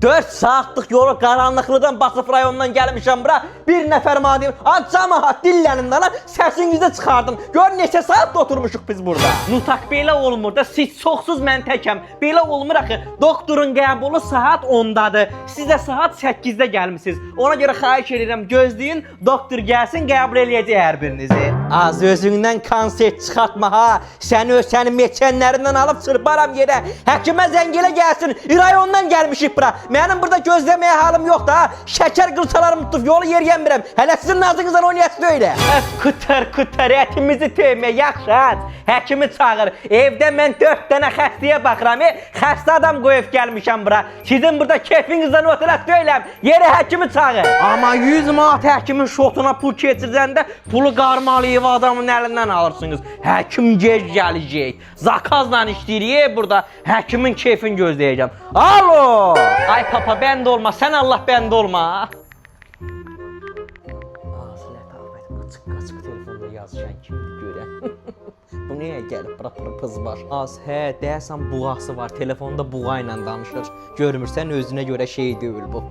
4 saatlıq yolu qaranlıqlıdan basıb rayondan gəlmişəm bura. Bir nəfər mənə deyir, camaat dillənindən lan səsinizə çıxardım. Gör neçə saat oturmuşuq biz burada. Nutak belə olmur da, siz çoxsuz mən təkəm. Belə olmur axı. Doktorun qəbulu saat 10-dadır. Siz də saat 8-də gəlmisiniz. Ona görə xahiş edirəm, gözləyin, doktor gəlsin, qəbul eləyəcək hər birinizi. Az özündən konsert çıxartma ha. Səni meçənlərindən alıb çırparam yerə. Həkimə zəng elə gəlsin. Rayondan gəlmişik bura. Mənim burada gözləməyə halım yoxdur ha. Şəkər qılçalarım tutub yolu yeriyəmirəm. Hələ sizin nazınızdan oynayasın öyle. Kütər ətimizi tövməyə yaxşı. Həkimi çağır. Evdə mən 4 dənə xəstəyə baxıram. Xəstə adam qoyub gəlmişəm bura. Sizin burada kefinizdən oturaq deyiləm. Yerə həkimi çağır. Amma 100 manat həkimin şotuna pul keçirdəndə pulu qarmalayıb adamın əlindən alırsınız. Həkim gec gələcək. Zakazla işləyirik burada. Həkimin keyfini gözləyəcəm. Alo! Ay papa bəndə olma. Sən Allah bəndə olma. Qaçıq telefonda yazışan kimdir görən. Bu niyə gəlib bura pız var? Az deyəsən buğası var. Telefonda buğa ilə danışır. Görmürsən özünə görə şey deyil bu.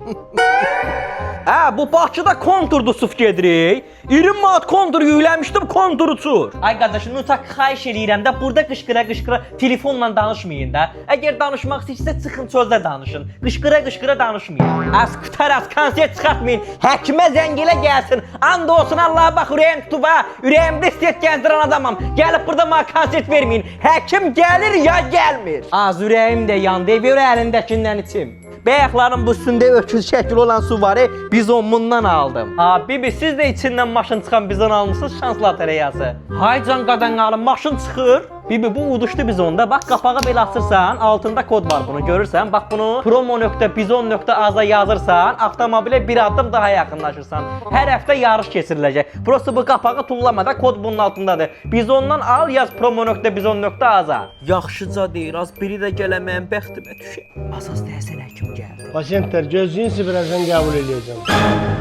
Bu Bakıda konturdu suf gedirik. 20 manat kontur yükləmişdim, kontur uçur. Ay qardaşım, Nutak xahiş eləyirəm də burada qışqıra telefonla danışmayın da. Əgər danışmaq istəyirsə çıxın çöldə danışın. Qışqıra danışmayın. Az qutaraz konsert çıxartmayın. Həkimə zəng elə gəlsin. And olsun Allaha bax ürəyim tutub ha. Ürəyimdə istəyət gəzdirən adamam. Gəlib burada mənə konsert verməyin. Həkim gəlir ya gəlmir. Az ürəyim də yandı. Ver əlindəkindən içim. Bəyəklərin bu üstündə öküz şəkli olan su var, bizon bundan aldım. Bibi, siz də içindən maşın çıxan bizon almışsınız, şans lotereyası. Haycan qadanqalım, maşın çıxır. Bibi, bu uduşdu bizonda. Bax, qapağı belə açırsan, altında kod var bunu, görürsən. Bax, bunu promo.bizon.az-a yazırsan, avtomobilə bir addım daha yaxınlaşırsan. Hər həftə yarış keçiriləcək. Prosto bu qapağı tullamada kod bunun altındadır. Bizondan al, yaz promo.bizon.az-a. Yaxşıca deyir, az biri də gələməyən bəxtimə düşək. Asas deyəsən həkim gəlir. Pasiyentlər gözləyin, sizi birazdan qəbul edəcəm.